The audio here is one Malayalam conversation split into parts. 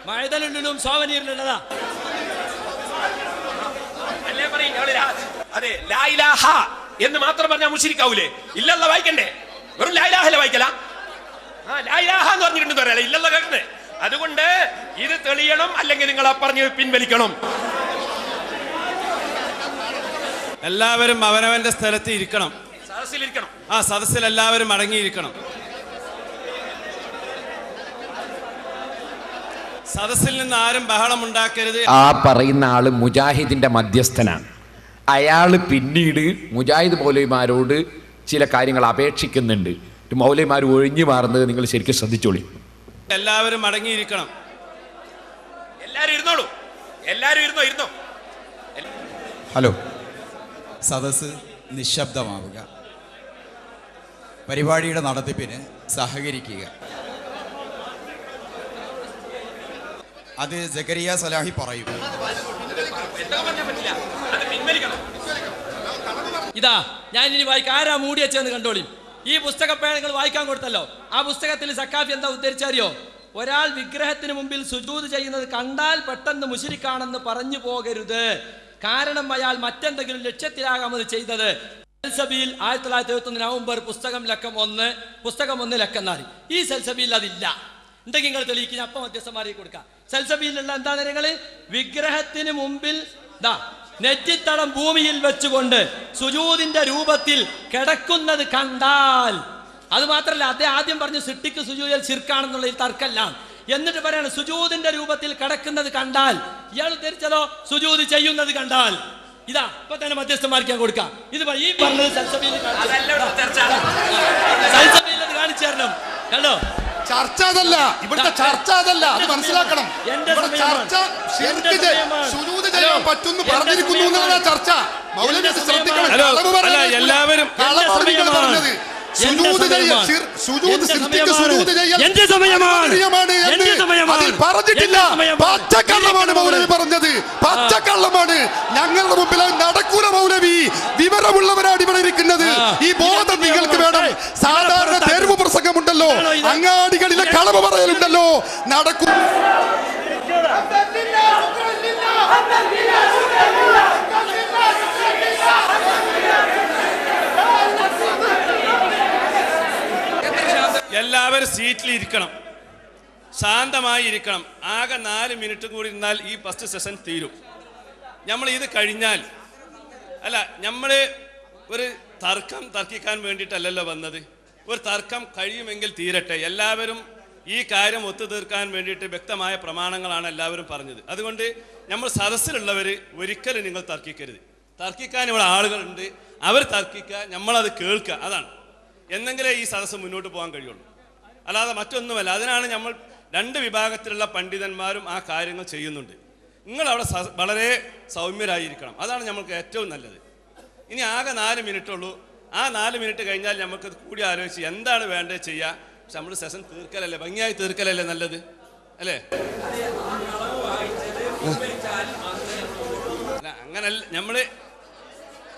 മഴതലുള്ളിലും സോവനീറിലുള്ളതാ. അതെ, ലാ ഇലാഹ എന്ന് മാത്രം പറഞ്ഞാൽ മുശ്രിക്കാവൂലേ? ഇല്ലല്ല വായിക്കണ്ടേ? വെറും ലാ ഇലാഹ വായിക്കല. ലാ ഇലാഹ എന്ന് പറഞ്ഞിട്ടുണ്ട് പറയാം, ഇല്ലല്ല കേൾക്കണേ. അതുകൊണ്ട് ഇത് തെളിയണം, അല്ലെങ്കിൽ നിങ്ങൾ ആ പറഞ്ഞ് പിൻവലിക്കണം. എല്ലാവരും അവനവന്റെ സ്ഥലത്ത് ഇരിക്കണം, സദസ്സിലിരിക്കണം. സദസ്സിൽ എല്ലാവരും അടങ്ങിയിരിക്കണം. സദസ്സിൽ നിന്ന് ആരും ബഹളം ഉണ്ടാക്കരുത്. ആ പറയുന്ന ആള് മുജാഹിദിന്റെ മധ്യസ്ഥനാണ്. അയാള് പിന്നീട് മുജാഹിദ് മൗലവിമാരോട് ചില കാര്യങ്ങൾ അപേക്ഷിക്കുന്നുണ്ട്. മൗലവിമാർ ഒഴിഞ്ഞു മാറുന്നത് നിങ്ങൾ ശരിക്കും ശ്രദ്ധിച്ചോളി. എല്ലാവരും അടങ്ങിയിരിക്കണം. എല്ലാരും ഇരുന്നോളൂ, എല്ലാരും ഇരുന്നോ. ഹലോ, സദസ്സ് നിശബ്ദമാവുക. പരിപാടിയുടെ നടത്തിപ്പിന് സഹകരിക്കുക. അത് സക്കരിയ സലാഹി പറയും. ഇതാ ഞാൻ ഇനി വായിക്കാം. ആരാ മൂടി വെച്ചെന്ന് കണ്ടോളി. ഈ പുസ്തകപ്പേഴ നിങ്ങൾ വായിക്കാൻ കൊടുത്തല്ലോ. ആ പുസ്തകത്തിൽ സക്കാഫി എന്താ ഉദ്ധരിച്ചറിയോ? ഒരാൾ വിഗ്രഹത്തിന് മുമ്പിൽ സുജൂദ് ചെയ്യുന്നത് കണ്ടാൽ പെട്ടെന്ന് മുശ്രിക്കാണെന്ന് പറഞ്ഞു പോകരുത്. കാരണം അയാൾ മറ്റെന്തെങ്കിലും ലക്ഷ്യത്തിലാകാം അത് ചെയ്തത്. സൽസബീൽ 1971 നവംബർ പുസ്തകം ലക്കം 1, പുസ്തകം 1 ലക്കം 4. ഈ സൽസബീൽ അതില്ല. എന്തെങ്കിലും നിങ്ങൾ തെളിയിക്കുക, അപ്പം മധ്യസ്ഥന്മാരെ കൊടുക്കാം. സൽസബീലുള്ള എന്താണ്? നിങ്ങൾ വിഗ്രഹത്തിന് മുമ്പിൽ നെറ്റിത്തടം ഭൂമിയിൽ വെച്ചുകൊണ്ട് സുജൂദിന്റെ രൂപത്തിൽ കിടക്കുന്നത് കണ്ടാൽ, അത് മാത്രല്ല അദ്ദേഹം ആദ്യം പറഞ്ഞു സിട്ടിക്ക് സുജൂദിൽ ശിർക്കാണെന്നുള്ള തർക്കല്ല. എന്നിട്ട് പറയാണ് സുജൂദിന്റെ രൂപത്തിൽ കിടക്കുന്നത് കണ്ടാൽ. ഇയാൾ ധരിച്ചതോ സുജൂദ് ചെയ്യുന്നത് കണ്ടാൽ. ഇതാ ഇപ്പൊ തന്നെ മധ്യസ്ഥന്മാർക്ക് ഞാൻ കൊടുക്കാം. ഇത് ഈ പറഞ്ഞത് സൽസബീൽ കാണിച്ചു തരണം. കണ്ടോ? ചർച്ച അതല്ല ഇവിടുത്തെ ചർച്ച, അതല്ല, അത് മനസ്സിലാക്കണം. ചർച്ച സുജൂദ് ചെയ്യാൻ പറ്റുന്നു പറഞ്ഞിരിക്കുന്നു എന്നാണ് ചർച്ച. മൗലവി ശ്രദ്ധിക്കണം. എല്ലാവരും പറഞ്ഞത് പറഞ്ഞിട്ടില്ല. പച്ചക്കള്ളമാണ് മൗലവി പറഞ്ഞത്, പച്ചക്കള്ളമാണ്. ഞങ്ങളുടെ മുമ്പിൽ നടക്കൂല മൗലവി. വിവരമുള്ളവരാണ് ഇവിടെ ഇരിക്കുന്നത്. ഈ ബോധം നിങ്ങൾക്ക് വേണം. സാധാരണ തെരുവ് പ്രസംഗമുണ്ടല്ലോ, അങ്ങാടികളിലെ കളവ് പറയലുണ്ടല്ലോ, നടക്കൂ. എല്ലാവരും സീറ്റിൽ ഇരിക്കണം, ശാന്തമായി ഇരിക്കണം. ആകെ 4 മിനിറ്റ് കൂടി ഇരുന്നാൽ ഈ ഫസ്റ്റ് സെഷൻ തീരും. നമ്മൾ ഇത് കഴിഞ്ഞാൽ നമ്മൾ ഒരു തർക്കിക്കാൻ വേണ്ടിയിട്ടല്ലല്ലോ വന്നത്. ഒരു തർക്കം കഴിയുമെങ്കിൽ തീരട്ടെ. എല്ലാവരും ഈ കാര്യം ഒത്തുതീർക്കാൻ വേണ്ടിയിട്ട് വ്യക്തമായ പ്രമാണങ്ങളാണ് എല്ലാവരും പറഞ്ഞത്. അതുകൊണ്ട് നമ്മൾ സദസ്സിലുള്ളവർ ഒരിക്കലും നിങ്ങൾ തർക്കിക്കരുത്. തർക്കിക്കാൻ ഇവിടെ ആളുകളുണ്ട്, അവർ തർക്കിക്കുക, നമ്മളത് കേൾക്കുക. അതാണ് എന്നെങ്കിലേ ഈ സദസ്സ് മുന്നോട്ട് പോകാൻ കഴിയുള്ളൂ. അല്ലാതെ മറ്റൊന്നുമല്ല. അതിനാണ് നമ്മൾ 2 വിഭാഗത്തിലുള്ള പണ്ഡിതന്മാരും ആ കാര്യങ്ങൾ ചെയ്യുന്നുണ്ട്. നിങ്ങളവിടെ വളരെ സൗമ്യരായിരിക്കണം. അതാണ് നമ്മൾക്ക് ഏറ്റവും നല്ലത്. ഇനി ആകെ 4 മിനിറ്റ് ഉള്ളൂ. ആ 4 മിനിറ്റ് കഴിഞ്ഞാൽ നമുക്ക് കൂടി ആലോചിച്ച് എന്താണ് വേണ്ടത് ചെയ്യുക. പക്ഷെ നമ്മൾ സെഷൻ തീർക്കലല്ലേ, ഭംഗിയായി തീർക്കലല്ലേ നല്ലത്, അല്ലേ? അങ്ങനല്ല നമ്മള്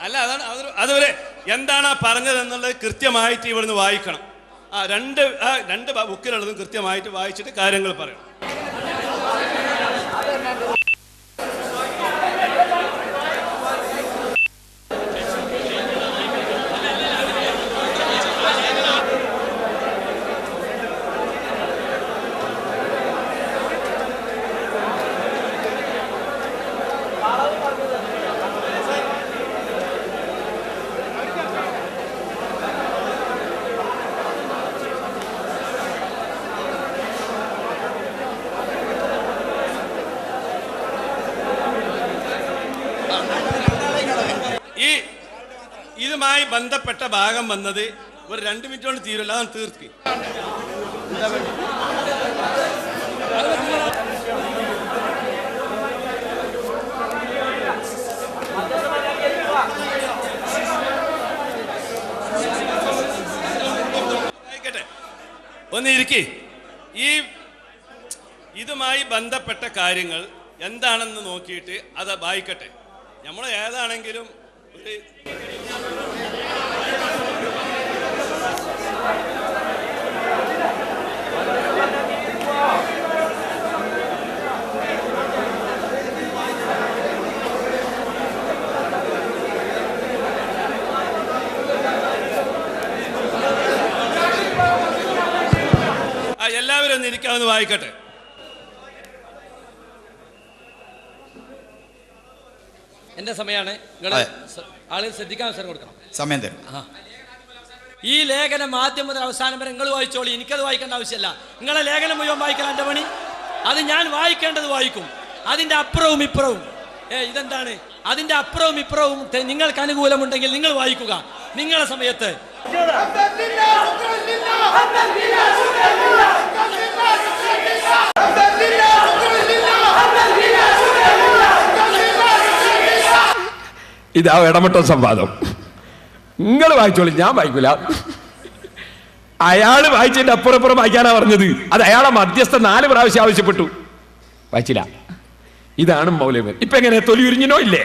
അതാണ് അതുവരെ എന്താണ് പറഞ്ഞതെന്നുള്ളത് കൃത്യമായിട്ട് ഇവിടുന്ന് വായിക്കണം. രണ്ട് ബുക്കിലുള്ളതും കൃത്യമായിട്ട് വായിച്ചിട്ട് കാര്യങ്ങൾ പറയണം. ഇതുമായി ബന്ധപ്പെട്ട ഭാഗം വന്നത് ഒരു 2 മിനിറ്റ് കൊണ്ട് തീരുമല്ല, അതാണ് തീർത്തി. ആയിക്കട്ടെ, ഒന്ന് ഇരിക്കി. ഇതുമായി ബന്ധപ്പെട്ട കാര്യങ്ങൾ എന്താണെന്ന് നോക്കിയിട്ട് അത് വായിക്കട്ടെ. നമ്മൾ ഏതാണെങ്കിലും ഒരു നിരിക്കാമെന്ന് വായിക്കട്ടെ. എന്റെ സമയമാണ്. നിങ്ങൾ ആളുകൾ ശ്രദ്ധിക്കാൻ അവസരം കൊടുക്കണം. സമയം തരും. ഈ ലേഖനം ആദ്യം മുതൽ അവസാനം വരെ നിങ്ങൾ വായിച്ചോളി. എനിക്കത് വായിക്കേണ്ട ആവശ്യമില്ല. നിങ്ങളെ ലേഖനം മുഴുവൻ വായിക്കാൻ എൻ്റെ പണി. അത് ഞാൻ വായിക്കേണ്ടത് വായിക്കും. അതിന്റെ അപ്പുറവും ഇപ്പുറവും ഇതെന്താണ്? അതിന്റെ അപ്പുറവും ഇപ്പുറവും നിങ്ങൾക്ക് അനുകൂലമുണ്ടെങ്കിൽ നിങ്ങൾ വായിക്കുക നിങ്ങളെ സമയത്ത്. ഇതാ ഇടമട്ടോ സംവാദം. നിങ്ങൾ വായിച്ചോളി, ഞാൻ വായിക്കൂല. അയാള് വായിച്ചതിന്റെ അപ്പുറപ്പുറം വായിക്കാനാ പറഞ്ഞത്. അത് അയാളെ മധ്യസ്ഥ 4 പ്രാവശ്യം ആവശ്യപ്പെട്ടു, വായിച്ചില്ല. ഇതാണ് മൗലവി. ഇപ്പൊ എങ്ങനെ തൊലി ഉരിഞ്ഞിനോ ഇല്ലേ?